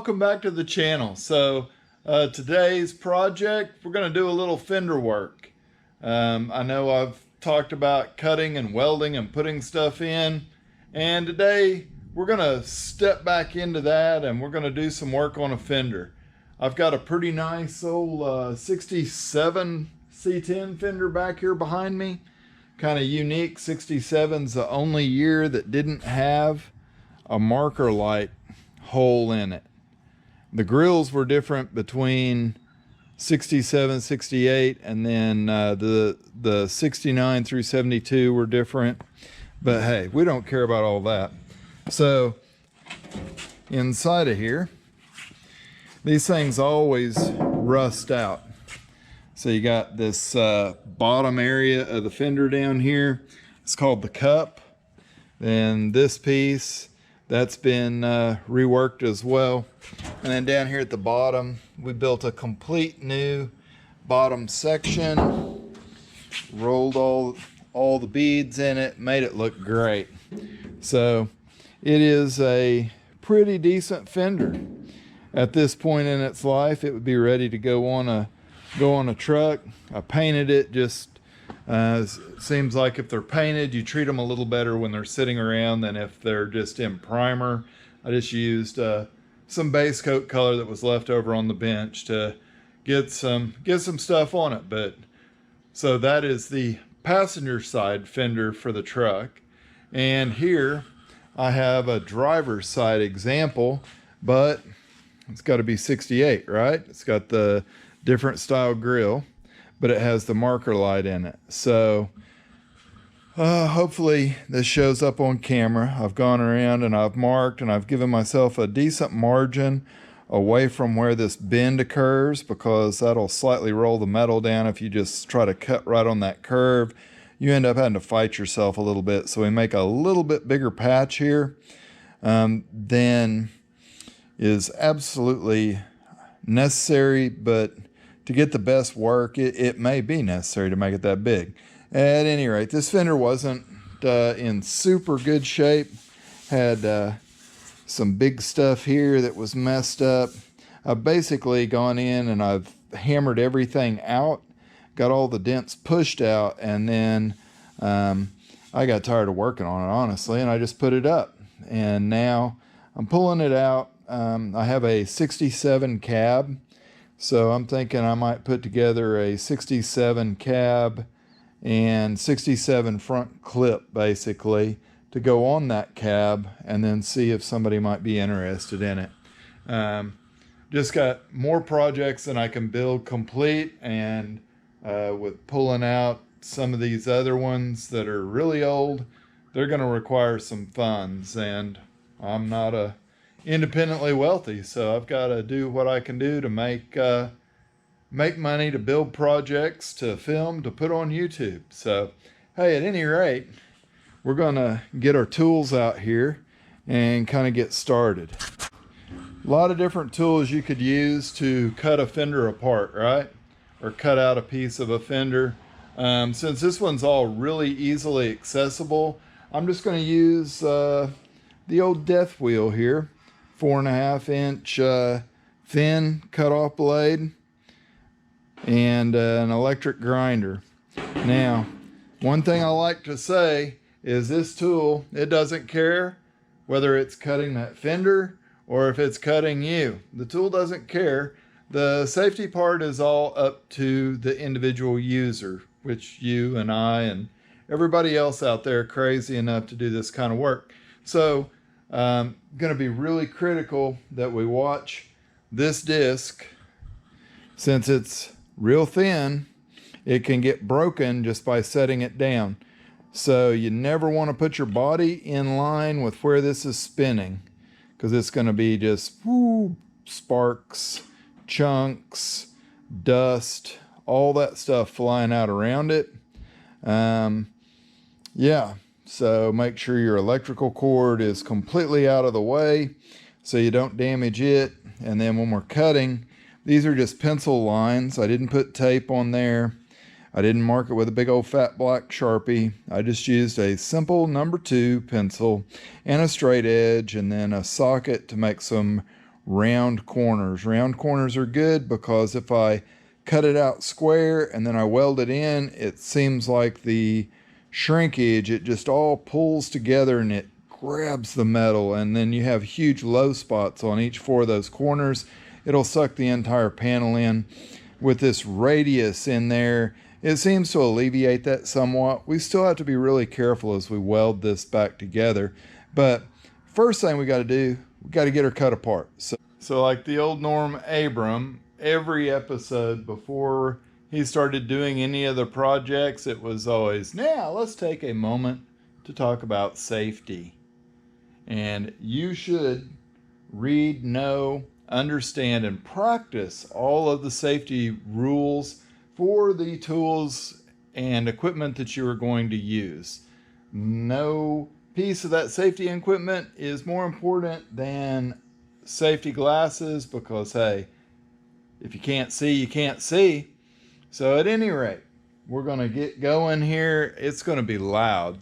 Welcome back to the channel. Today's project, we're going to do a little fender work. I know I've talked about cutting and welding and putting stuff in, and today we're going to step back into that and we're going to do some work on a fender. I've got a pretty nice old 67 C10 fender back here behind me. Kind of unique. 67's the only year that didn't have a marker light hole in it. The grills were different between 67, 68, and then the 69 through 72 were different. But hey, we don't care about all that. So inside of here, these things always rust out. So you got this bottom area of the fender down here. It's called the cup. Then this piece, that's been reworked as well. And then down here at the bottom, we built a complete new bottom section, rolled all the beads in it, made it look great. So it is a pretty decent fender. At this point in its life, it would be ready to go on a truck. I painted it. Just seems like if they're painted, you treat them a little better when they're sitting around than if they're just in primer. I just used some base coat color that was left over on the bench to get some stuff on it. But so that is the passenger side fender for the truck, and here I have a driver's side example, but it's got to be 68, right? It's got the different style grill, but it has the marker light in it. So hopefully this shows up on camera. I've gone around and I've marked and I've given myself a decent margin away from where this bend occurs, because that'll slightly roll the metal down. If you just try to cut right on that curve, you end up having to fight yourself a little bit. So we make a little bit bigger patch here than is absolutely necessary, but to get the best work, it may be necessary to make it that big. At any rate, this fender wasn't in super good shape. Had some big stuff here that was messed up. I've basically gone in and I've hammered everything out, got all the dents pushed out, and then I got tired of working on it, honestly, and I just put it up. And now I'm pulling it out. I have a 67 cab, so I'm thinking I might put together a 67 cab and 67 front clip basically to go on that cab, and then see if somebody might be interested in it. Just got more projects than I can build complete, and with pulling out some of these other ones that are really old, they're going to require some funds, and I'm not independently wealthy, so I've got to do what I can do to make money, to build projects, to film, to put on YouTube. So hey, at any rate, we're gonna get our tools out here and kind of get started. A lot of different tools you could use to cut a fender apart, right? Or cut out a piece of a fender. Since this one's all really easily accessible, I'm just going to use the old death wheel here, 4.5 inch thin cut-off blade, and an electric grinder. Now, one thing I like to say is this tool, it doesn't care whether it's cutting that fender or if it's cutting you. The tool doesn't care. The safety part is all up to the individual user, which you and I and everybody else out there crazy enough to do this kind of work. So going to be really critical that we watch this disc. Since it's real thin, it can get broken just by setting it down. So you never want to put your body in line with where this is spinning, because it's going to be just sparks, chunks, dust, all that stuff flying out around it. Yeah, so make sure your electrical cord is completely out of the way so you don't damage it. And then when we're cutting, these are just pencil lines. I didn't put tape on there. I didn't mark it with a big old fat black Sharpie. I just used a simple number 2 pencil and a straight edge, and then a socket to make some round corners. Round corners are good because if I cut it out square and then I weld it in, it seems like the shrinkage, it just all pulls together and it grabs the metal, and then you have huge low spots on each four of those corners. It'll suck the entire panel in. With this radius in there, it seems to alleviate that somewhat. We still have to be really careful as we weld this back together, but first thing we got to do, we got to get her cut apart. So like the old Norm Abram, every episode before he started doing any of the projects, it was always, now let's take a moment to talk about safety. And you should read, know, understand, and practice all of the safety rules for the tools and equipment that you are going to use. No piece of that safety equipment is more important than safety glasses, because hey, if you can't see, you can't see. So at any rate, we're going to get going here. It's going to be loud.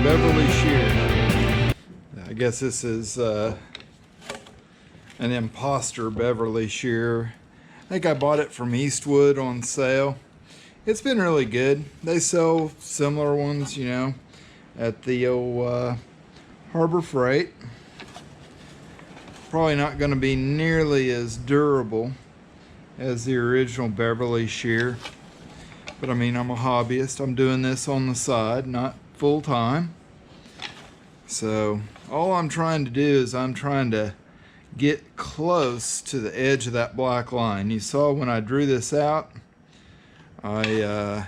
Beverly shear. I guess this is an imposter Beverly shear. I think I bought it from Eastwood on sale. It's been really good. They sell similar ones, you know, at the old Harbor Freight. Probably not going to be nearly as durable as the original Beverly shear. But I mean, I'm a hobbyist. I'm doing this on the side, not full time. So all I'm trying to do is I'm trying to get close to the edge of that black line. You saw when I drew this out, I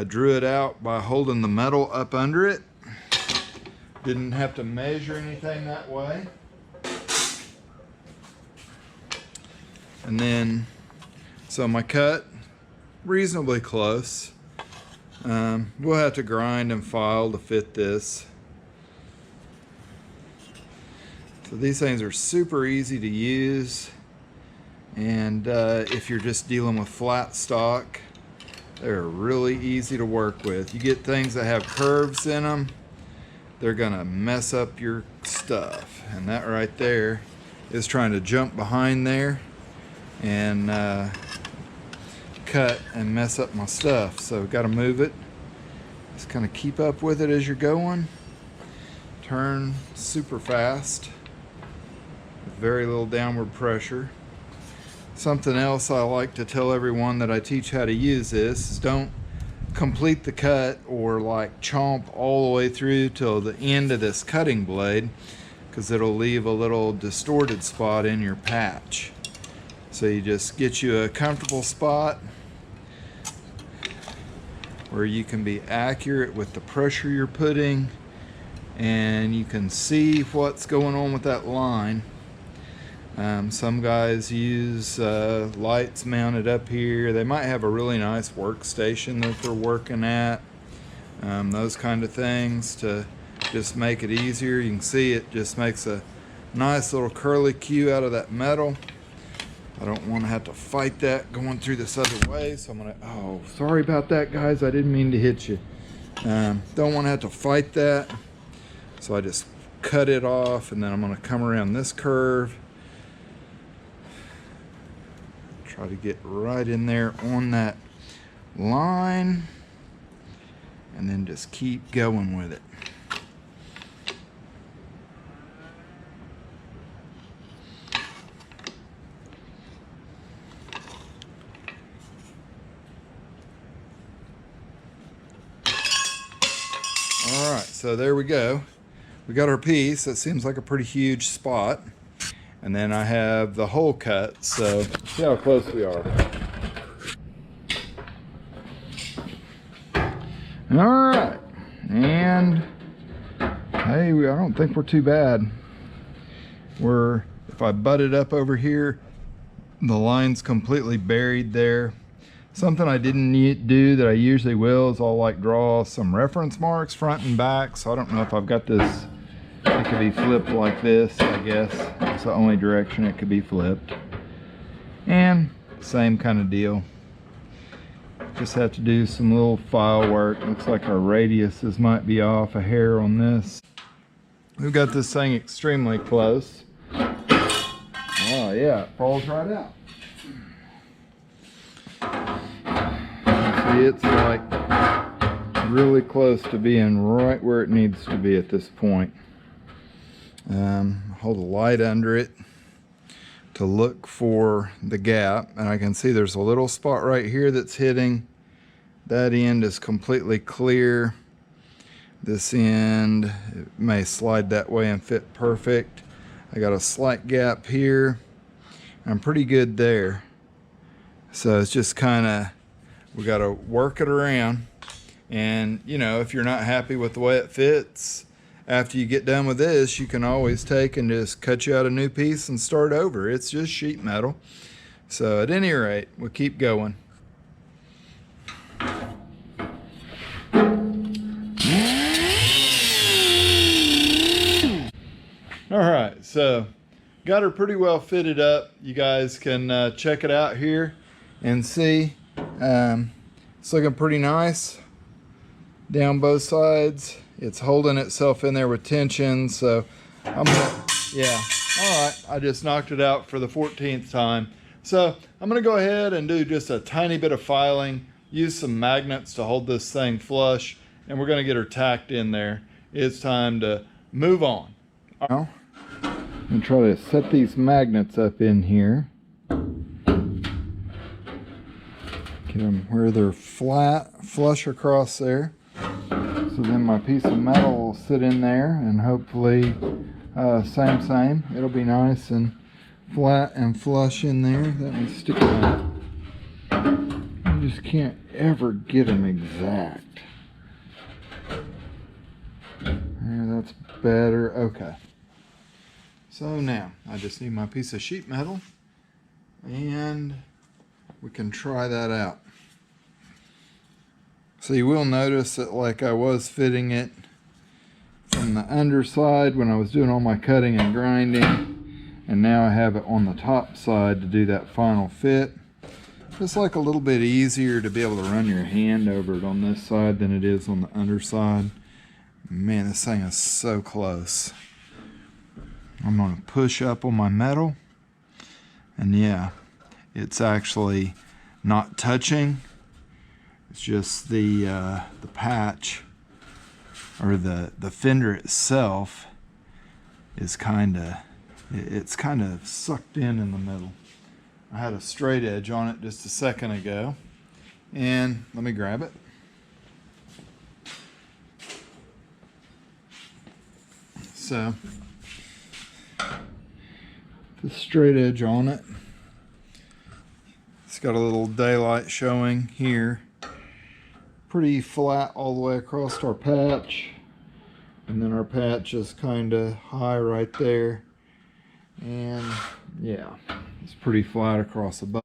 drew it out by holding the metal up under it. Didn't have to measure anything that way. And then, so my cut, reasonably close. We'll have to grind and file to fit this. So these things are super easy to use, and if you're just dealing with flat stock, they're really easy to work with. You get things that have curves in them, they're gonna mess up your stuff, and that right there is trying to jump behind there and cut and mess up my stuff. So got to move it, just kind of keep up with it as you're going. Turn super fast with very little downward pressure. Something else I like to tell everyone that I teach how to use this is don't complete the cut or like chomp all the way through till the end of this cutting blade, because it'll leave a little distorted spot in your patch. So you just get you a comfortable spot where you can be accurate with the pressure you're putting, and you can see what's going on with that line. Some guys use lights mounted up here. They might have a really nice workstation that they're working at. Those kind of things to just make it easier. You can see it just makes a nice little curly cue out of that metal. I don't want to have to fight that going through this other way, so I'm gonna, oh, sorry about that, guys. I didn't mean to hit you. Don't want to have to fight that. So I just cut it off, and then I'm gonna come around this curve. Try to get right in there on that line, and then just keep going with it. All right, so there we go. We got our piece. That seems like a pretty huge spot. And then I have the hole cut, so see how close we are. All right, and hey, I don't think we're too bad. If I butt it up over here, the line's completely buried there. Something I didn't do that I usually will is I'll like draw some reference marks front and back. So I don't know if I've got this, it could be flipped like this, I guess. It's the only direction it could be flipped. And same kind of deal. Just have to do some little file work. Looks like our radiuses might be off a hair on this. We've got this thing extremely close. Oh yeah, it falls right out. See, it's like really close to being right where it needs to be at this point. Hold a light under it to look for the gap, and I can see there's a little spot right here that's hitting. That end is completely clear. This end, it may slide that way and fit perfect. I got a slight gap here. I'm pretty good there. So it's just kind of, we got to work it around. And you know, if you're not happy with the way it fits, after you get done with this, you can always take and just cut you out a new piece and start over. It's just sheet metal. So at any rate, we'll keep going. All right, so got her pretty well fitted up. You guys can check it out here and see. It's looking pretty nice down both sides. It's holding itself in there with tension, so I'm gonna, yeah, all right, I just knocked it out for the 14th time. So I'm gonna go ahead and do just a tiny bit of filing, use some magnets to hold this thing flush, and we're gonna get her tacked in there. It's time to move on. Now, I'm gonna try to set these magnets up in here. Get them where they're flat, flush across there. So then my piece of metal will sit in there, and hopefully same. It'll be nice and flat and flush in there. Let me stick it on. I just can't ever get them exact. Yeah, that's better. Okay. So now I just need my piece of sheet metal, and we can try that out. So you will notice that, like, I was fitting it from the underside when I was doing all my cutting and grinding, and now I have it on the top side to do that final fit. Just like a little bit easier to be able to run your hand over it on this side than it is on the underside. Man, this thing is so close. I'm going to push up on my metal, and yeah, it's actually not touching. It's just the patch, or the fender itself is it's kind of sucked in the middle. I had a straight edge on it just a second ago, and let me grab it. So the straight edge on it, it's got a little daylight showing here. Pretty flat all the way across our patch, and then our patch is kind of high right there, and yeah, it's pretty flat across the bottom.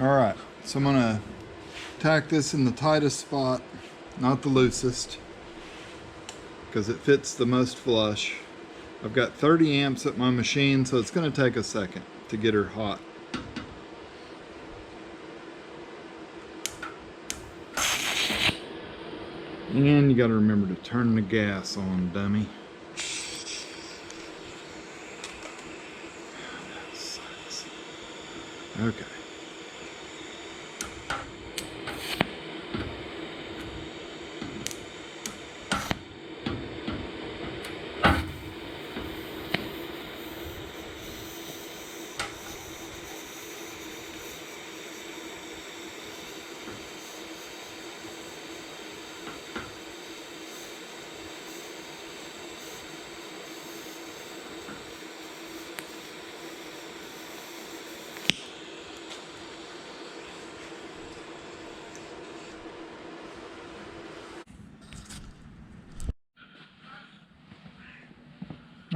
All right, so I'm gonna tack this in the tightest spot, not the loosest, because it fits the most flush. I've got 30 amps at my machine, so it's going to take a second to get her hot. And you got to remember to turn the gas on, dummy. That sucks. Okay.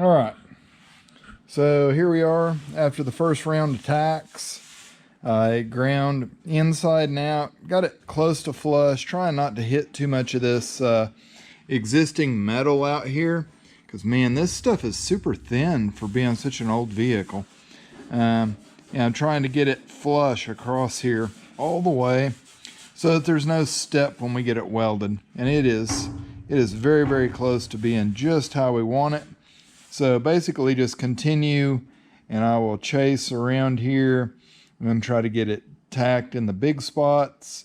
All right, so here we are after the first round of tacks. I ground inside and out, got it close to flush, trying not to hit too much of this existing metal out here, because man, this stuff is super thin for being such an old vehicle. And I'm trying to get it flush across here all the way. so that there's no step when we get it welded. And it is very, very close to being just how we want it. So basically just continue, and I will chase around here. I'm going to try to get it tacked in the big spots,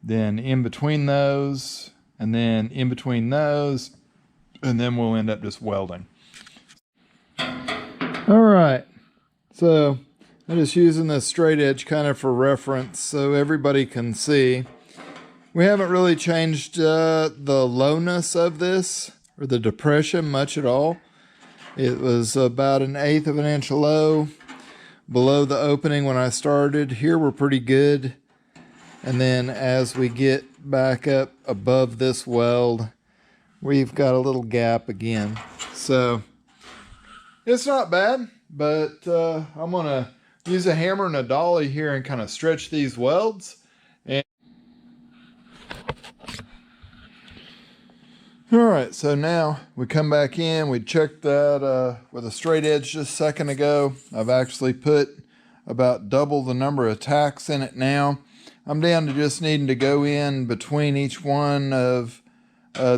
then in between those, and then in between those, and then we'll end up just welding. All right, so I'm just using this straight edge kind of for reference so everybody can see. We haven't really changed the lowness of this, or the depression, much at all. It was about 1/8 of an inch low below the opening when I started. Here we're pretty good. And then as we get back up above this weld, we've got a little gap again. So it's not bad, but I'm gonna use a hammer and a dolly here and kind of stretch these welds. All right, so now we come back in. We checked that with a straight edge just a second ago. I've actually put about double the number of tacks in it now. I'm down to just needing to go in between each one of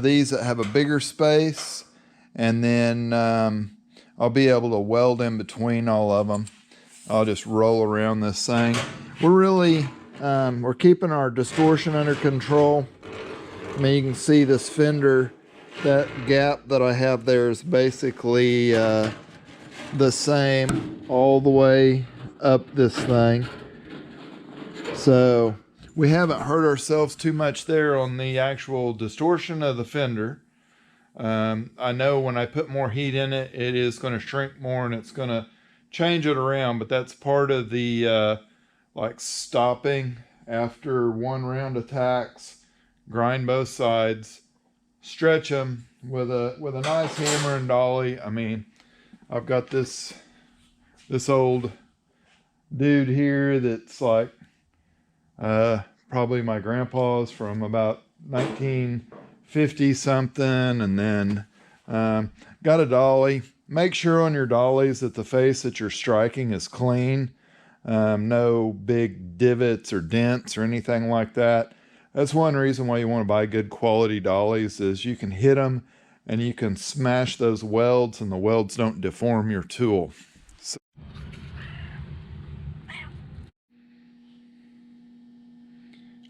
these that have a bigger space, and then I'll be able to weld in between all of them. I'll just roll around this thing. We're really, we're keeping our distortion under control. I mean, you can see this fender, that gap that I have there is basically the same all the way up this thing. So we haven't hurt ourselves too much there on the actual distortion of the fender. I know when I put more heat in it, it is going to shrink more and it's going to change it around, but that's part of the like stopping after one round of tacks, grind both sides, stretch them with a nice hammer and dolly. I mean, I've got this old dude here that's like probably my grandpa's from about 1950 something, and then got a dolly. Make sure on your dollies that the face that you're striking is clean. No big divots or dents or anything like that. That's one reason why you want to buy good quality dollies, is you can hit them and you can smash those welds and the welds don't deform your tool. So,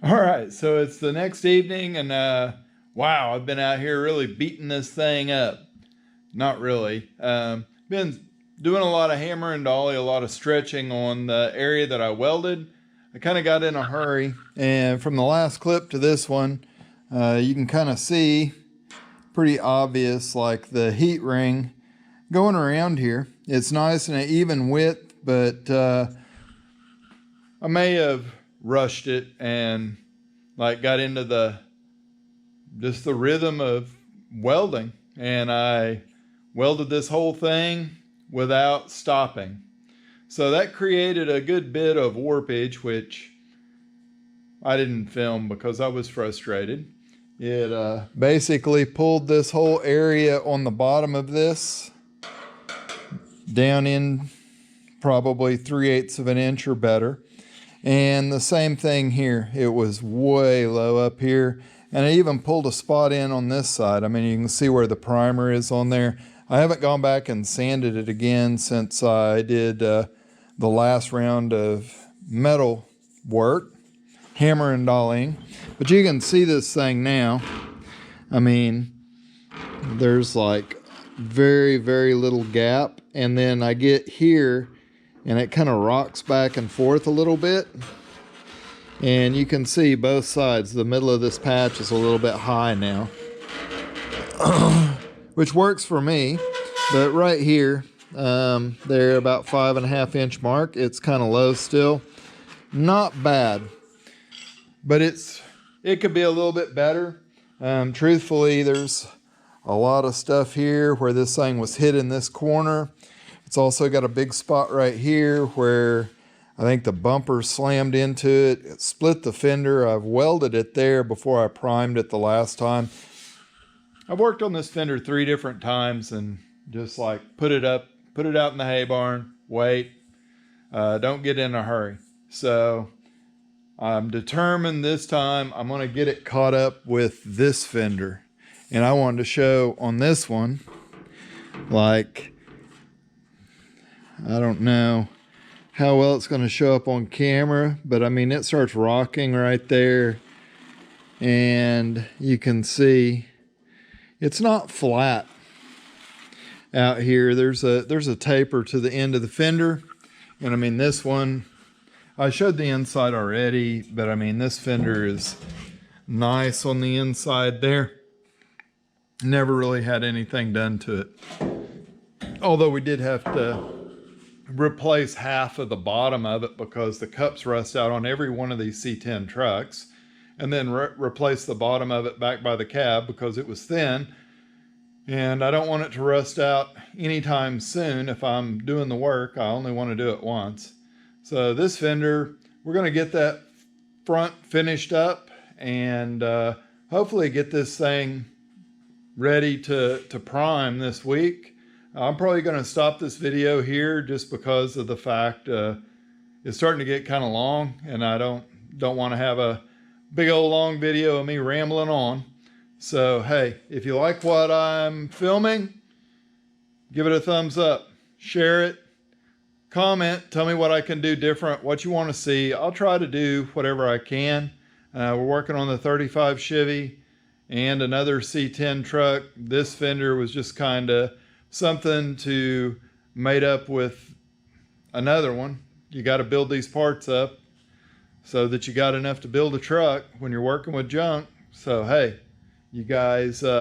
all right, so it's the next evening, and wow, I've been out here really beating this thing up. Not really. Been doing a lot of hammer and dolly, a lot of stretching on the area that I welded. I kind of got in a hurry, and from the last clip to this one, you can kind of see pretty obvious, like the heat ring going around here. It's nice and an even width, but I may have rushed it and like got into just the rhythm of welding, and I welded this whole thing without stopping. So that created a good bit of warpage, which I didn't film because I was frustrated. It basically pulled this whole area on the bottom of this down in probably 3/8 of an inch or better. And the same thing here. It was way low up here. And I even pulled a spot in on this side. I mean, you can see where the primer is on there. I haven't gone back and sanded it again since I did the last round of metal work, hammer and dollying. But you can see this thing now. I mean, there's like very, very little gap. And then I get here and it kind of rocks back and forth a little bit. And you can see both sides. The middle of this patch is a little bit high now, which works for me. But right here, they're about 5.5 inch mark. It's kind of low still. Not bad, but it could be a little bit better. Truthfully, there's a lot of stuff here where this thing was hit in this corner. It's also got a big spot right here where I think the bumper slammed into it. It split the fender. I've welded it there before I primed it the last time. I've worked on this fender 3 different times and just like put it out in the hay barn, wait, don't get in a hurry. So I'm determined this time I'm going to get it caught up with this fender. And I wanted to show on this one, like, I don't know how well it's going to show up on camera, but I mean, it starts rocking right there. And you can see it's not flat out here. There's a taper to the end of the fender. And I mean, this one, I showed the inside already, but I mean, this fender is nice on the inside there. Never really had anything done to it. Although we did have to replace half of the bottom of it because the cups rust out on every one of these C10 trucks, and then replace the bottom of it back by the cab because it was thin. And I don't want it to rust out anytime soon. If I'm doing the work, I only want to do it once. So this fender, we're going to get that front finished up and hopefully get this thing ready to prime this week. I'm probably going to stop this video here just because of the fact it's starting to get kind of long, and I don't want to have a big old long video of me rambling on. So hey, if you like what I'm filming, give it a thumbs up, share it, comment, tell me what I can do different, what you want to see. I'll try to do whatever I can. We're working on the 35 Chevy and another C10 truck. This fender was just kind of something to mate up with another one. You got to build these parts up so that you got enough to build a truck when you're working with junk. So hey, you guys